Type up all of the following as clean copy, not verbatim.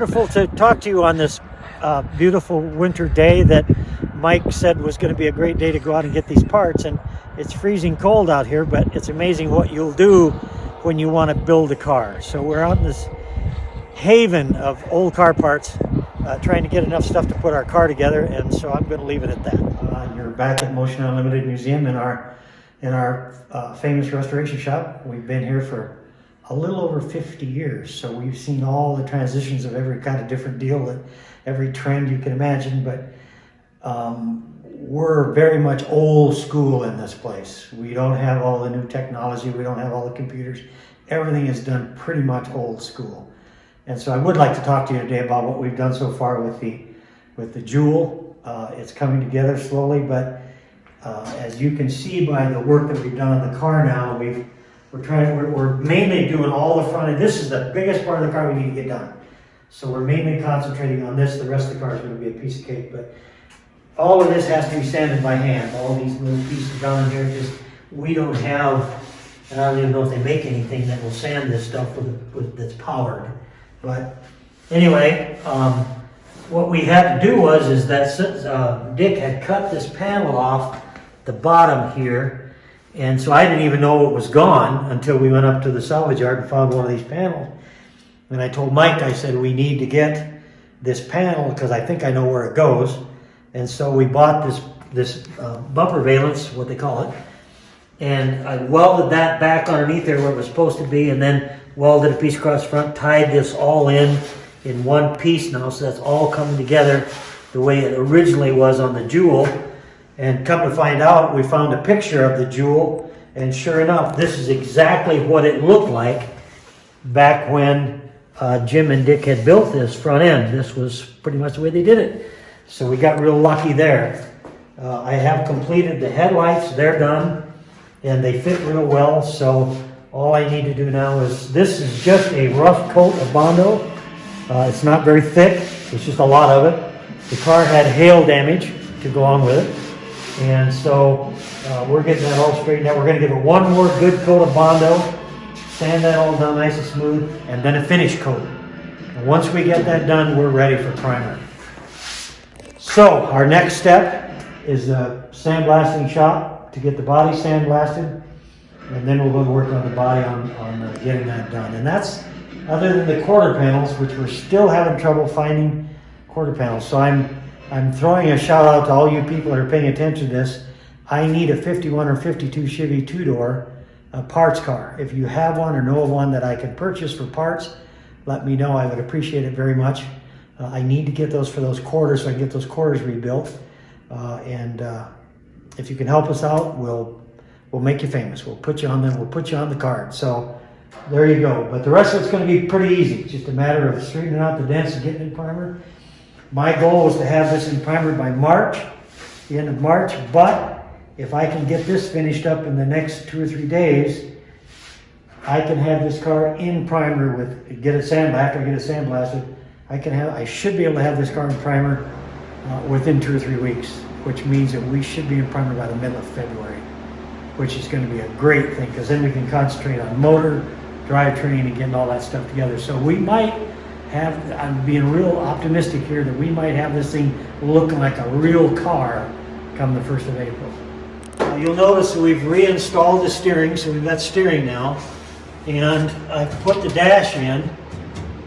wonderful to talk to you on this beautiful winter day that Mike said was going to be a great day to go out and get these parts. And it's freezing cold out here, but it's amazing what you'll do when you want to build a car. So we're out in this haven of old car parts, trying to get enough stuff to put our car together. And so I'm going to leave it at that. You're back at Motion Unlimited Museum in our famous restoration shop. We've been here for a little over 50 years, so we've seen all the transitions of every kind of different deal, every trend you can imagine, but we're very much old school in this place. We don't have all the new technology, we don't have all the computers. Everything is done pretty much old school. And so I would like to talk to you today about what we've done so far with the Jewel. It's coming together slowly, but as you can see by the work that we've done on the car now, we're mainly doing all the front end. This is the biggest part of the car we need to get done. So we're mainly concentrating on this. The rest of the car is going to be a piece of cake. But all of this has to be sanded by hand. All these little pieces down here, we don't have, and I don't even know if they make anything that will sand this stuff that's powered. But anyway, what we had to do is that Dick had cut this panel off the bottom here. And so I didn't even know it was gone until we went up to the salvage yard and found one of these panels. And I told Mike, I said, we need to get this panel because I think I know where it goes. And so we bought this bumper valance, what they call it. And I welded that back underneath there where it was supposed to be, and then welded a piece across the front, tied this all in one piece now. So that's all coming together the way it originally was on the Jewel. And come to find out, we found a picture of the Jewel, and sure enough, this is exactly what it looked like back when Jim and Dick had built this front end. This was pretty much the way they did it. So we got real lucky there. I have completed the headlights. They're done, and they fit real well. So all I need to do now this is just a rough coat of Bondo. It's not very thick. It's just a lot of it. The car had hail damage to go along with it. And so we're getting that all straightened out. We're going to give it one more good coat of Bondo, sand that all down nice and smooth, and then a finish coat. And once we get that done, we're ready for primer. So our next step is the sandblasting shop to get the body sandblasted, and then we'll go to work on the body on getting that done. And that's other than the quarter panels, which we're still having trouble finding quarter panels. So I'm throwing a shout out to all you people that are paying attention to this. I need a 51 or 52 Chevy two-door parts car. If you have one or know of one that I can purchase for parts, let me know. I would appreciate it very much. I need to get those for those quarters so I can get those quarters rebuilt. And if you can help us out, we'll make you famous. We'll put you on them. We'll put you on the card. So there you go. But the rest of it's going to be pretty easy. It's just a matter of straightening out the dents and getting in primer. My goal is to have this in primer by March, the end of March, but if I can get this finished up in the next 2 or 3 days, I can have this car in primer get it sandblasted, get it sandblasted. I should be able to have this car in primer within 2 or 3 weeks, which means that we should be in primer by the middle of February, which is going to be a great thing because then we can concentrate on motor, drivetrain, and getting all that stuff together. So we might I'm being real optimistic here that we might have this thing looking like a real car come the 1st of April. You'll notice that we've reinstalled the steering, so we've got steering now. And I've put the dash in,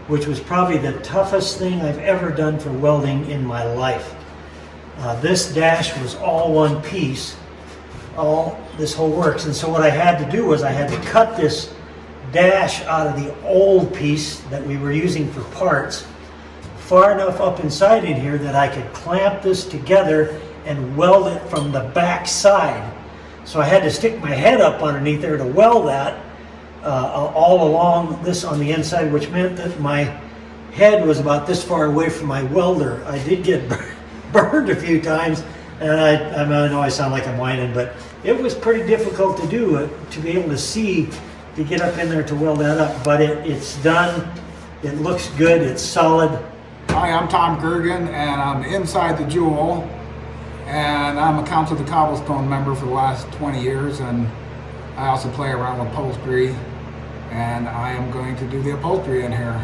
which was probably the toughest thing I've ever done for welding in my life. This dash was all one piece, this whole works. And so what I had to do was I had to cut this dash out of the old piece that we were using for parts far enough up inside in here that I could clamp this together and weld it from the back side. So I had to stick my head up underneath there to weld that all along this on the inside, which meant that my head was about this far away from my welder. I did get burned a few times, and I know I sound like I'm whining, but it was pretty difficult to do to be able to see, to get up in there to weld that up, but it's done. It looks good. It's solid. Hi, I'm Tom Kurgan, and I'm inside the Jewel, and I'm a Council of the Cobblestone member for the last 20 years, and I also play around with upholstery, and I am going to do the upholstery in here.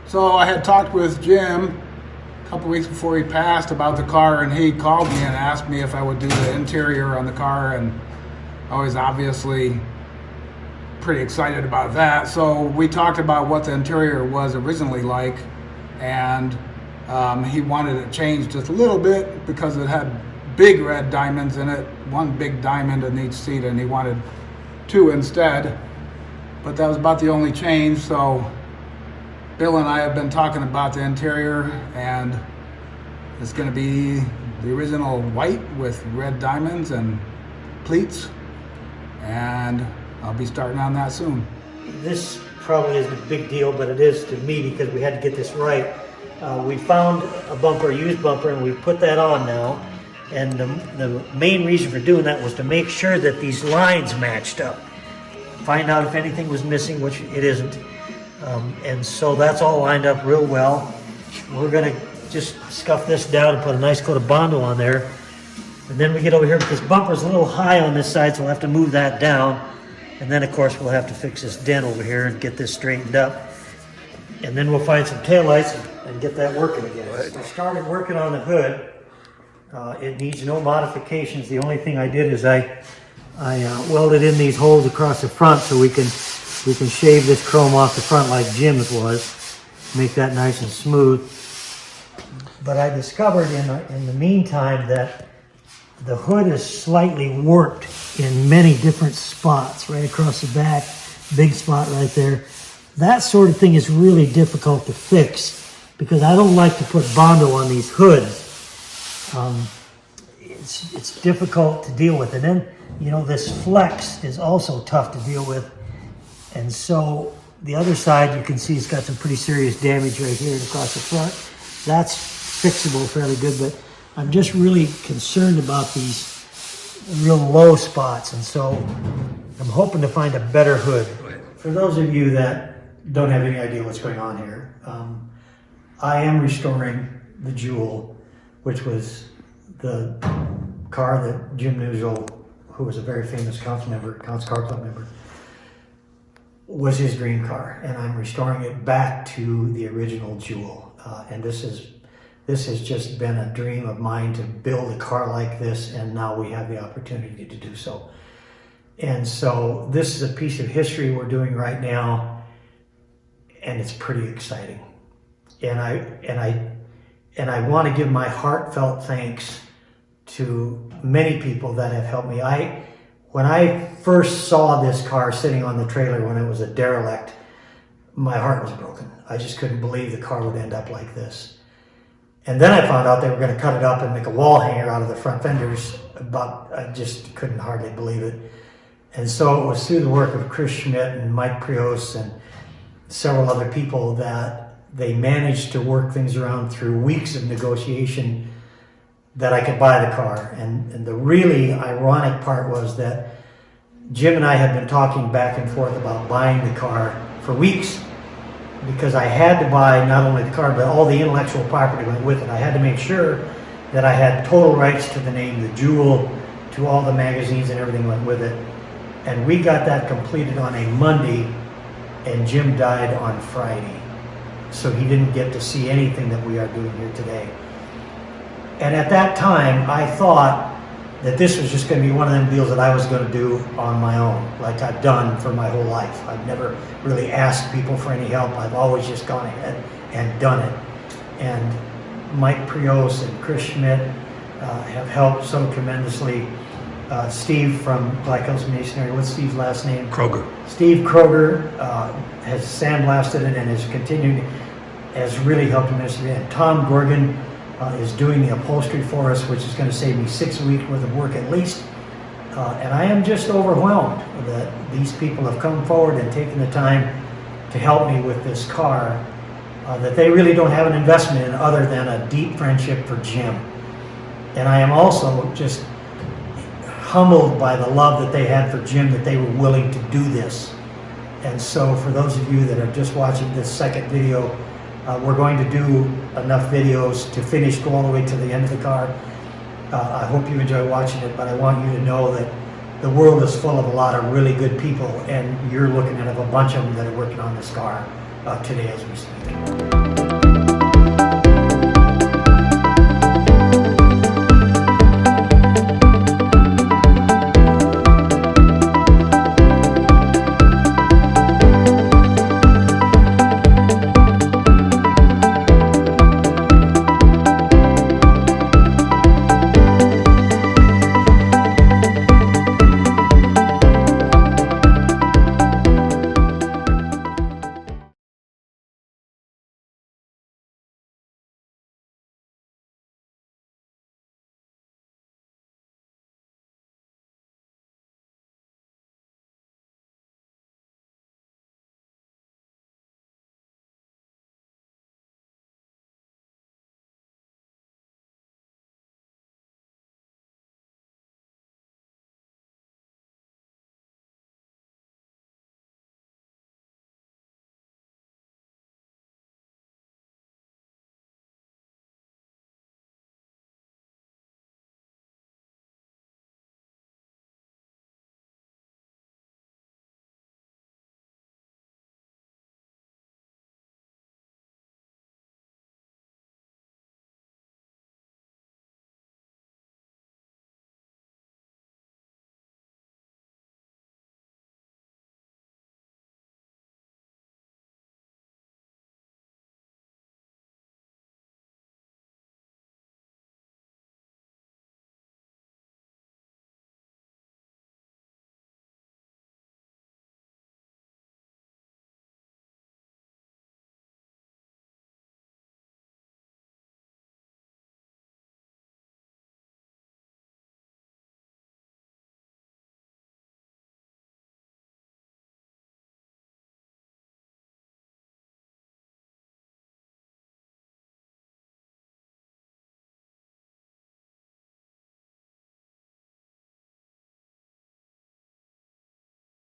So I had talked with Jim a couple weeks before he passed about the car, and he called me and asked me if I would do the interior on the car, and I was obviously pretty excited about that. So we talked about what the interior was originally like, and he wanted it changed just a little bit because it had big red diamonds in it, one big diamond in each seat, and he wanted 2 instead. But that was about the only change. So Bill and I have been talking about the interior, and it's going to be the original white with red diamonds and pleats, and I'll be starting on that soon. This probably isn't a big deal, but it is to me because we had to get this right. We found a bumper, a used bumper, and we put that on now. And the main reason for doing that was to make sure that these lines matched up. Find out if anything was missing, which it isn't. And so that's all lined up real well. We're gonna just scuff this down and put a nice coat of Bondo on there. And then we get over here, but this bumper's a little high on this side, so we'll have to move that down. And then of course we'll have to fix this dent over here and get this straightened up. And then we'll find some taillights and get that working again. I started working on the hood. It needs no modifications. The only thing I did is I welded in these holes across the front so we can shave this chrome off the front like Jim's was, make that nice and smooth. But I discovered in the meantime that the hood is slightly warped in many different spots, right across the back, big spot right there. That sort of thing is really difficult to fix because I don't like to put Bondo on these hoods. It's difficult to deal with. And then, you know, this flex is also tough to deal with. And so the other side, you can see it's got some pretty serious damage right here and across the front. That's fixable fairly good, but I'm just really concerned about these real low spots. And so I'm hoping to find a better hood. For those of you that don't have any idea what's going on here, I am restoring the Jewel, which was the car that Jim Nugel, who was a very famous Council Car Club member, was his dream car, and I'm restoring it back to the original Jewel. And this has just been a dream of mine to build a car like this, and now we have the opportunity to do so. And so this is a piece of history we're doing right now, and it's pretty exciting. And I want to give my heartfelt thanks to many people that have helped me. When I first saw this car sitting on the trailer when it was a derelict, my heart was broken. I just couldn't believe the car would end up like this. And then I found out they were going to cut it up and make a wall hanger out of the front fenders, but I just couldn't hardly believe it. And so it was through the work of Chris Schmidt and Mike Prios and several other people that they managed to work things around through weeks of negotiation that I could buy the car. And the really ironic part was that Jim and I had been talking back and forth about buying the car for weeks because I had to buy not only the car, but all the intellectual property went with it. I had to make sure that I had total rights to the name, the Jewel, to all the magazines and everything went with it. And we got that completed on a Monday, and Jim died on Friday. So he didn't get to see anything that we are doing here today. And at that time, I thought that this was just going to be one of them deals that I was going to do on my own, like I've done for my whole life. I've never really asked people for any help. I've always just gone ahead and done it. And Mike Prios and Chris Schmidt have helped so tremendously. Steve from Black Hills Masonry, what's Steve's last name? Kroger. Steve Kroger has sandblasted it and has really helped immensely. And Tom Gorgon is doing the upholstery for us, which is going to save me 6 weeks worth of work at least. And I am just overwhelmed that these people have come forward and taken the time to help me with this car that they really don't have an investment in other than a deep friendship for Jim. And I am also just humbled by the love that they had for Jim, that they were willing to do this. And so for those of you that are just watching this second video, we're going to do enough videos to finish, go all the way to the end of the car. I hope you enjoy watching it, but I want you to know that the world is full of a lot of really good people, and you're looking at a bunch of them that are working on this car. today as we speak.